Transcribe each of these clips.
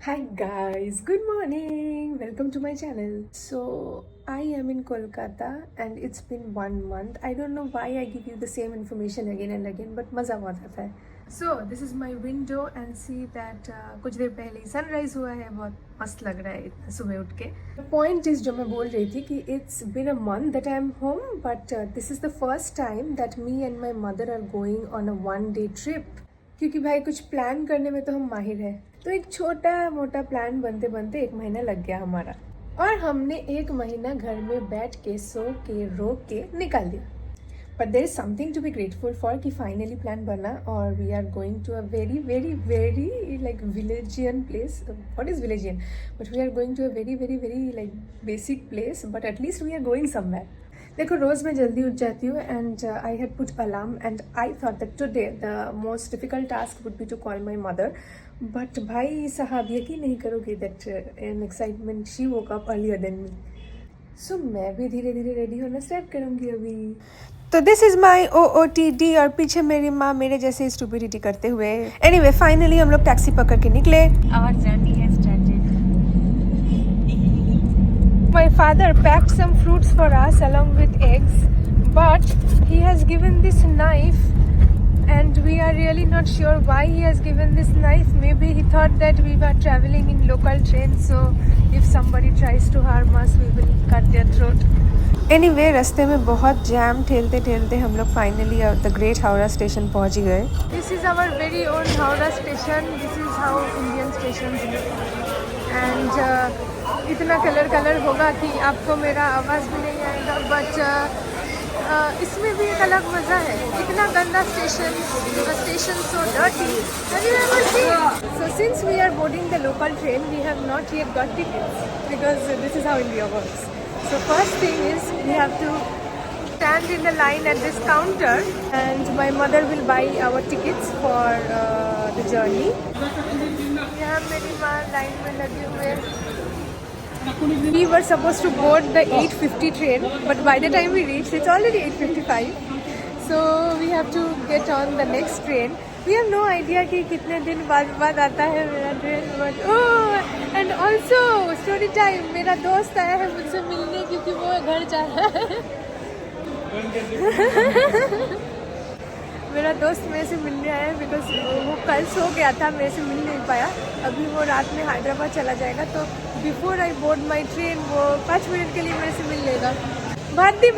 Hi guys, good morning. Welcome to my channel. So I am in Kolkata and it's been 1 month. I don't know why I give you the same information again and again, but मज़ा बहुत आता है. So this is my window and see that कुछ देर पहले ही sunrise हुआ है. बहुत मस्त लग रहा है इतना सुबह उठ के. The point is जो मैं बोल रही थी कि it's been a month that I am home, but this is the first time that me and my mother are going on a 1-day trip. क्योंकि भाई कुछ प्लान करने में तो हम माहिर हैं, तो एक छोटा मोटा प्लान बनते बनते 1 महीना लग गया हमारा और हमने 1 महीना घर में बैठ के सो के रो के निकाल दिया. But there is something to be grateful for कि फाइनली प्लान बना और we are going to a very very very like villagian place. What is villagian? But we are going to a very very very like basic place, but at least we are going somewhere. देखो रोज़ मैं जल्दी उठ जाती हूँ and I had put alarm and I thought that today the most difficult task would be to call my mother. But भाई साहब यकीन नहीं करोगे that in excitement she woke up earlier than me. So मैं भी धीरे धीरे ready होना स्टार्ट करूँगी अभी. तो दिस इज माई OOTD और पीछे मेरी माँ मेरे जैसे स्टूपिडिटी करते हुए. एनीवे फाइनली हम लोग टैक्सी पकड़ के निकले. Our journey has started. My father packed some fruits for us along with eggs, but he has given this knife and we are really not sure why he has given this knife. Maybe he thought that we were traveling in local train, so if somebody tries to harm us we will cut their throat. Anyway, रास्ते में बहुत jam ठेलते ठेलते हम लोग finally the great Howrah station पहुंच ही गए. This is our very own Howrah station. This is how Indian station and इतना कलर होगा कि आपको मेरा आवाज़ भी नहीं आएगा, बट इसमें भी एक अलग मज़ा है. इतना गंदा station, station so dirty. Have you ever seen? So since we are boarding the local train we have not yet got tickets because this is how India works. So first thing is we have to stand in the line at this counter and my mother will buy our tickets for the journey. यहाँ मेरी माँ line में लगे हुए. We were supposed to board the 8:50 train, but by the time we reached, it's already 8:55. So we have to get on the next train. We have no idea कि कितने दिन बाद आता है मेरा train. But oh, and also story time. मेरा दोस्त आया है मुझसे मिलने क्योंकि वो घर जा रहा है. मेरा दोस्त मेरे से मिलने आया है बिकॉज वो कल सो गया था, मेरे से मिल नहीं पाया. अभी वो रात में हैदराबाद चला जाएगा, तो before I board my train वो 5 मिनट के लिए मेरे से मिल लेगा. Bharti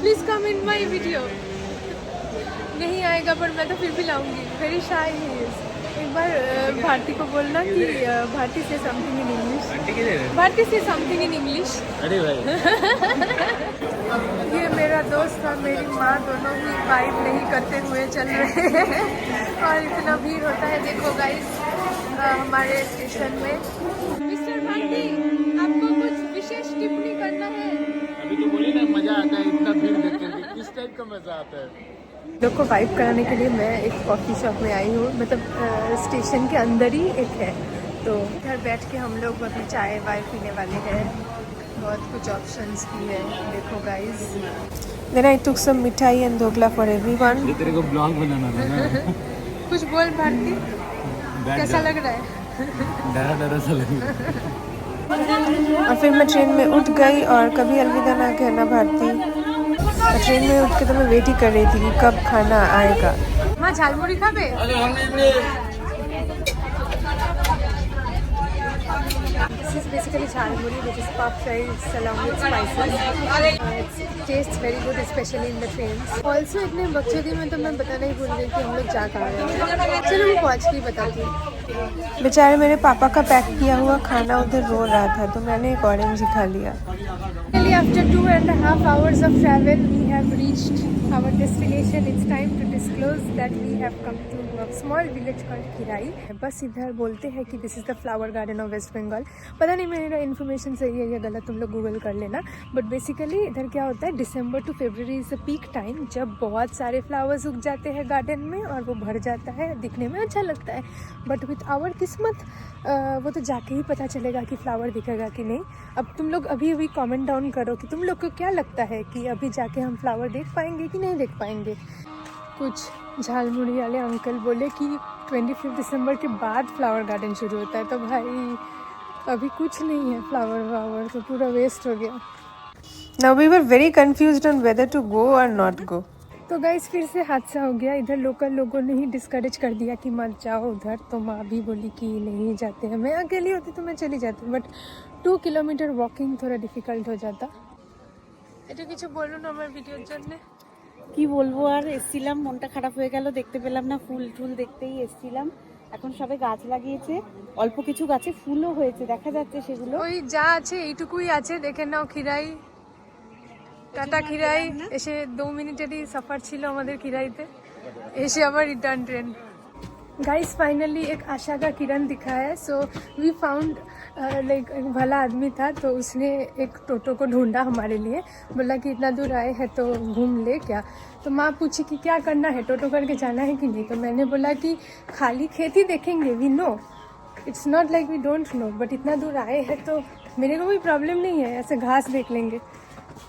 please come in my video. नहीं आएगा पर मैं तो फिर भी लाऊंगी. Very shy he is. एक बार भारती को बोलना कि भारती से समथिंग इन इंग्लिश. भारती से समथिंग इन इंग्लिश. अरे भाई ये मेरा दोस्त और मेरी माँ दोनों ही वाइब नहीं करते हुए चल रहे हैं और इतना भीड़ होता है. देखो गाइस हमारे स्टेशन में. मिस्टर भारती आपको कुछ विशेष टिप्पणी करना है? अभी तो बोली ना मजा आता है इतना भीड़ देख के. किस टाइप का मजा आता है? लोग को वाइब कराने के लिए मैं एक कॉफ़ी शॉप में आई हूँ. मतलब स्टेशन के अंदर ही एक है, तो इधर बैठ के हम लोग अभी चाय वाय पीने वाले हैं. बहुत कुछ ऑप्शंस भी है. देखो guys. Then I took some मिठाई and ढोकला for everyone. ये तेरे को ब्लॉग बनाना था ना. कुछ बोल भारती, कैसा लग रहा है? डरा सा लग रहा है. और फिर मैं ट्रेन में उठ गई और कभी अलविदा ना कहना भारती. ट्रेन में उठ के तो मैं वेट ही कर रही थी कि कब खाना आएगा. माँ झालमुड़ी खाबे? This is basically jhalmuri, which is puff rice along with spices. It tastes very good, especially in the trains. Also, इतने बकचोदी में तो मैं बताना ही भूल गई कि हम लोग जा कहाँ रहे हैं. चलो मैं पहुँच के ही बताती हूँ. बेचारे मेरे पापा का पैक किया हुआ खाना उधर रो रहा था, तो मैंने एक ऑरेंज ही खा लिया. After 2.5 hours of travel, we have reached our destination. It's time to disclose that we have come to a small village called Khirai. बस इधर बोलते हैं कि this is the flower garden of West Bengal. पता नहीं मेरा information सही है या गलत, तुम लोग गूगल कर लेना. बट बेसिकली इधर क्या होता है, December to February is the peak time जब बहुत सारे फ्लावर्स उग जाते हैं गार्डन में और वो भर जाता है. दिखने में अच्छा लगता है, बट विथ आवर किस्मत वो तो जाके ही पता चलेगा कि फ्लावर दिखेगा कि नहीं. अब तुम लोग अभी कमेंट डाउन करो कि तुम लोग को क्या लगता है कि अभी जाके हम फ्लावर देख पाएंगे कि नहीं देख पाएंगे. कुछ झालमुड़ी वाले अंकल बोले कि 25 दिसंबर के बाद फ्लावर गार्डन शुरू होता है, तो भाई अभी कुछ नहीं है फ्लावर वावर, तो पूरा वेस्ट हो गया। Now we were very confused on whether to go और नॉट गो। तो गाइस फिर से हादसा हो गया। इधर लोकल लोगों ने ही डिस्करेज कर दिया कि मत जाओ उधर, तो माँ भी बोली कि नहीं जाते हैं। मैं अकेली होती तो मैं चली जाती, बट 2 किलोमीटर वॉकिंग थोड़ा डिफिकाल्ट हो जाता। এটা কিছু বলুন আমার ভিডিওর জন্য। কি বলবো, আর এসছিলাম, মনটা খারাপ হয়ে গেল, দেখতে পেলাম না, ফুল টুল দেখতেই এসছিলাম। এখন সবে গাছ লাগিয়েছে, অল্প কিছু গাছে ফুলও হয়েছে, দেখা যাচ্ছে সেগুলো। ওই যা আছে এইটুকুই আছে, দেখে নাও। খিরাই, টাটা খিরাই। এসে 2 মিনিটেরই সফর ছিল আমাদের খিরাইতে, এসে আবার রিটার্ন ট্রেন। गाइस फाइनली एक आशा का किरण दिखा है। सो वी फाउंड लाइक एक भला आदमी था, तो उसने एक टोटो को ढूंढा हमारे लिए, बोला कि इतना दूर आए हैं तो घूम ले क्या। तो माँ पूछी कि क्या करना है, टोटो करके जाना है कि नहीं। तो मैंने बोला कि खाली खेत ही देखेंगे, we know, it's not like we don't know, but इतना दूर आए हैं तो मेरे को कोई प्रॉब्लम नहीं है, ऐसे घास देख लेंगे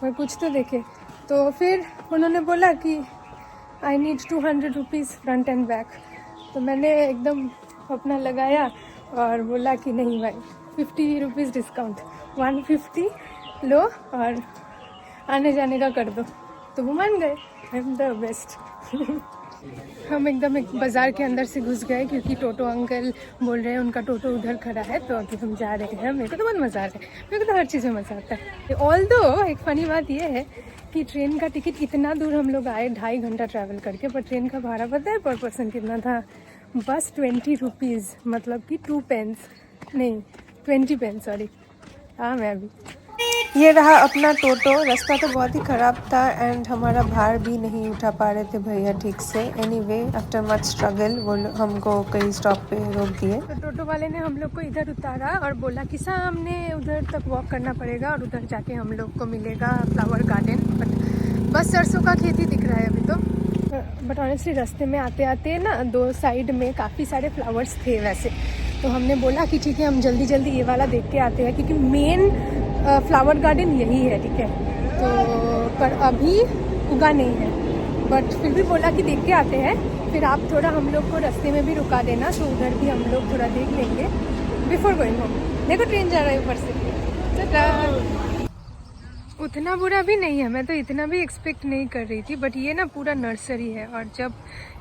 और कुछ तो देखे। तो फिर उन्होंने बोला कि I need 200 rupees front end back. तो मैंने एकदम अपना लगाया और बोला कि नहीं भाई, 50 रुपीज़ डिस्काउंट, 150 लो और आने जाने का कर दो। तो वो मान गए, आई एम द बेस्ट। हम एकदम एक बाज़ार के अंदर से घुस गए, क्योंकि टोटो अंकल बोल रहे हैं उनका टोटो उधर खड़ा है, तो अभी हम जा रहे हैं। मेरे को तो बहुत मज़ा आ रहा है, मेरे को तो हर चीज़ में मज़ा आता है। ऑल दो एक फ़नी बात यह है कि ट्रेन का टिकट, इतना दूर हम लोग आए 2.5 घंटा ट्रैवल करके, पर ट्रेन का भाड़ा पता है पर पर्सन कितना था? बस 20 रुपीज़, मतलब कि 2 पेंस नहीं 20 पेंस, सॉरी। हाँ मैं अभी ये रहा अपना टोटो। रास्ता तो बहुत ही ख़राब था एंड हमारा भार भी नहीं उठा पा रहे थे भैया ठीक से। एनीवे आफ्टर मच स्ट्रगल वो हमको कई स्टॉप पे रोक दिए। तो टोटो वाले ने हम लोग को इधर उतारा और बोला कि सामने उधर तक वॉक करना पड़ेगा और उधर जाके हम लोग को मिलेगा फ्लावर गार्डन। बट बस सरसों का खेती दिख रहा है अभी तो। बट ऑनेस्टली रास्ते में आते आते ना 2 साइड में काफ़ी सारे फ्लावर्स थे वैसे, तो हमने बोला कि ठीक है हम जल्दी जल्दी ये वाला देख के आते हैं, क्योंकि मेन फ्लावर गार्डन यही है, ठीक है। तो पर अभी उगा नहीं है, बट फिर भी बोला कि देख के आते हैं। फिर आप थोड़ा हम लोग को रास्ते में भी रुका देना, तो उधर भी हम लोग थोड़ा देख लेंगे बिफोर गोइंग होम। देखो ट्रेन जा रहा है ऊपर से। उतना बुरा भी नहीं है, मैं तो इतना भी एक्सपेक्ट नहीं कर रही थी। बट ये ना पूरा नर्सरी है, और जब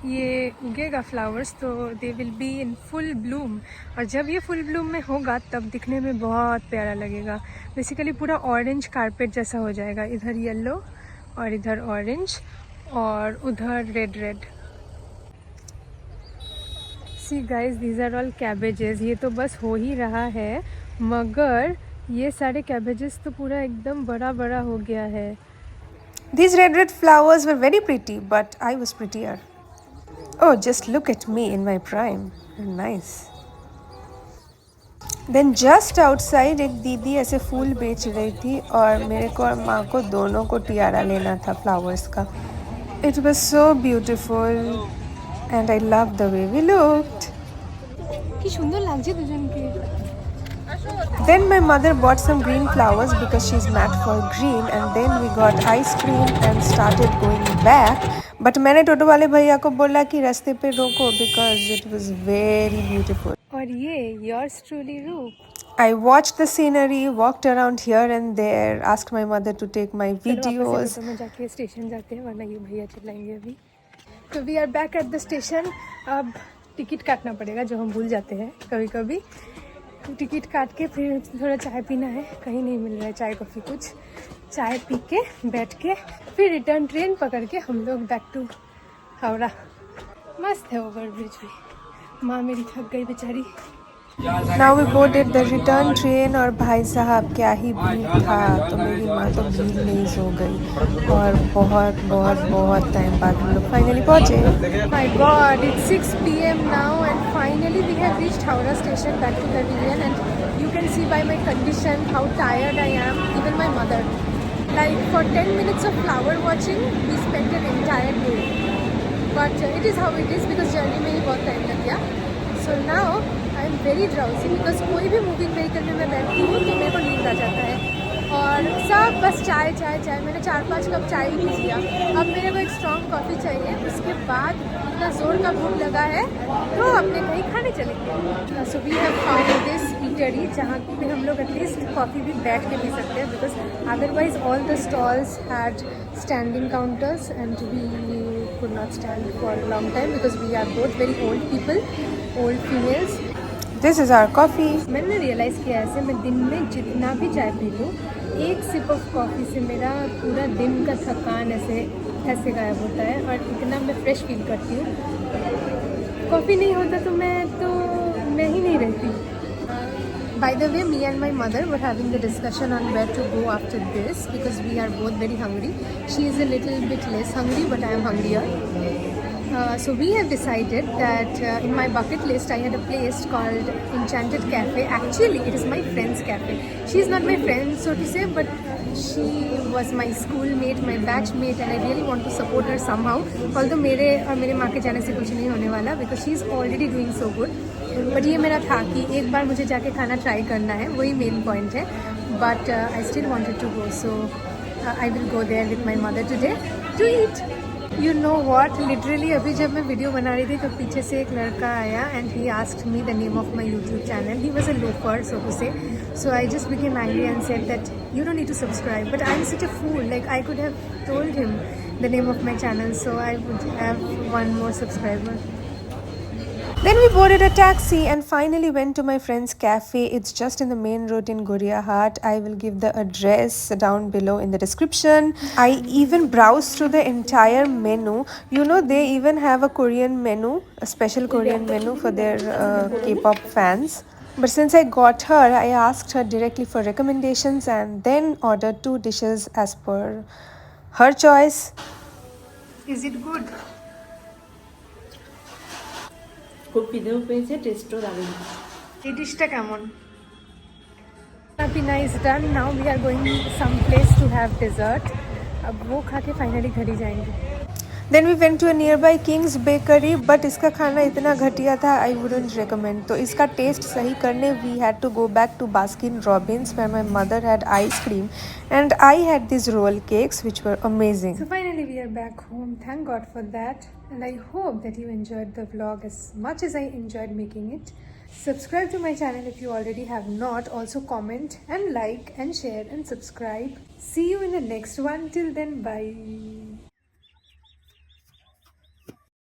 ये उगेगा फ्लावर्स तो they will be in full Bloom, और जब ये फुल ब्लूम में होगा तब दिखने में बहुत प्यारा लगेगा। बेसिकली पूरा ऑरेंज कारपेट जैसा हो जाएगा, इधर येलो और इधर ऑरेंज और उधर red red. See guys, these are all cabbages. ये तो बस हो ही रहा है, मगर ये सारे कैबेजेस तो पूरा एकदम बड़ा बड़ा हो गया है। These red flowers were very pretty, but I was prettier. Oh, just look at me in my prime. Nice. Then just outside एक दीदी ऐसे फूल बेच रही थी, और मेरे को और माँ को दोनों को टियारा लेना था फ्लावर्स का। It was so beautiful and I loved the way we looked. কি সুন্দর লাগছে দুজনকে। Then my mother bought some green flowers because she's mad for green, and then we got ice cream and started going back. But मैंने टोटो वाले भैया को बोला कि रास्ते पे रोको because it was very beautiful. और ये yours truly रूप। I watched the scenery, walked around here and there, asked my mother to take my videos. तो मैं जाके स्टेशन जाते हैं, वरना ये भैया चिल्लाएंगे अभी। तो we are back at the station. अब टिकट काटना पड़ेगा, जो हम भूल जाते हैं कभी कभी। टिकट काट के फिर थोड़ा चाय पीना है, कहीं नहीं मिल रहा है चाय कॉफ़ी कुछ। चाय पी के बैठ के फिर रिटर्न ट्रेन पकड़ के हम लोग बैक टू हावड़ा। मस्त है ओवर ब्रिज भी। माँ मेरी थक गई बेचारी। Now we boarded the return train, और भाई साहब क्या ही भीड़ था, तो मेरी माँ तो भीड़ में ही सो गई, और बहुत बहुत बहुत टाइम बाद हम लोग फाइनली पहुँचे। My god, it's 6 PM now and finally we have reached Howrah station back to pavilion, and you can see by my condition how tired I am, even my mother. Like for 10 minutes of flower watching we spent an entire day, but it is how it is because journey में ही बहुत time लग गया। So now I am very drowsy because कोई भी moving vehicle में मैं बैठती हूँ तो मेरे को नींद आ जाता है। और सब बस चाय चाय चाय। मैंने 4-5 कप चाय ही पी लिया। अब मेरे को एक स्ट्रॉन्ग कॉफ़ी चाहिए। उसके बाद इतना ज़ोर का भूख लगा है तो अपने कहीं खाने चलेंगे। So we have found this eatery जहाँ पे हम लोग एटलीस्ट कॉफ़ी भी बैठ के पी सकते हैं, because otherwise all the stalls had standing counters and we could not stand for a long time because we are both very old people, old females. This is our coffee. मैंने realise किया ऐसे मैं दिन में जितना भी चाय P लूँ, एक सिप ऑफ कॉफ़ी से मेरा पूरा दिन का थकान ऐसे गायब होता है और इतना मैं फ्रेश फील करती हूँ। कॉफ़ी नहीं होता तो मैं ही नहीं रहती। By the way, me and my mother were having the discussion on where to go after this because we are both very hungry. She is a little bit less hungry, but I am hungrier. So we have decided that in my bucket list I had a place called Enchanted Cafe. Actually, it is my friend's cafe. She is not my friend, so to say, but she was my schoolmate, my batchmate, and I really want to support her somehow. Although मेरे और मेरे माँ के जाने से कुछ नहीं होने वाला because she is already doing so good. But ये मेरा था कि एक बार मुझे जाके खाना ट्राई करना है, वही मेन पॉइंट है. But I still wanted to go, so I will go there with my mother today to eat. You know what, literally अभी जब मैं वीडियो बना रही थी तो पीछे से एक लड़का आया and he asked me the name of my YouTube channel. He was a loafer, so to say. So I just became angry and said that you don't need to subscribe. But I'm such a fool. Like I could have told him the name of my channel, so I would have one more subscriber. Then we boarded a taxi and finally went to my friend's cafe. It's just in the main road in Guriahat. I will give the address down below in the description. I even browsed through the entire menu. You know, they even have a Korean menu, a special Korean menu for their K-pop fans. But since I got her, I asked her directly for recommendations and then ordered 2 dishes as per her choice. Is it good? খুব খিদেও পেয়েছে, টেস্টও দারুণ। এই ডিশটা কেমন? Dinner is done. Now we are going some place to have dessert. अब वो खा के फाइनली घर ही जाएंगे. Then we went to a nearby King's Bakery, but इसका खाना इतना घटिया था, I wouldn't recommend. तो इसका टेस्ट सही करने we had to go back to Baskin Robbins where my mother had ice cream and I had these roll cakes which were amazing. So finally we are back home. Thank God for that. And I hope that you enjoyed the vlog as much as I enjoyed making it. Subscribe to my channel if you already have not. Also comment and like and share and subscribe. See you in the next one. Till then, bye.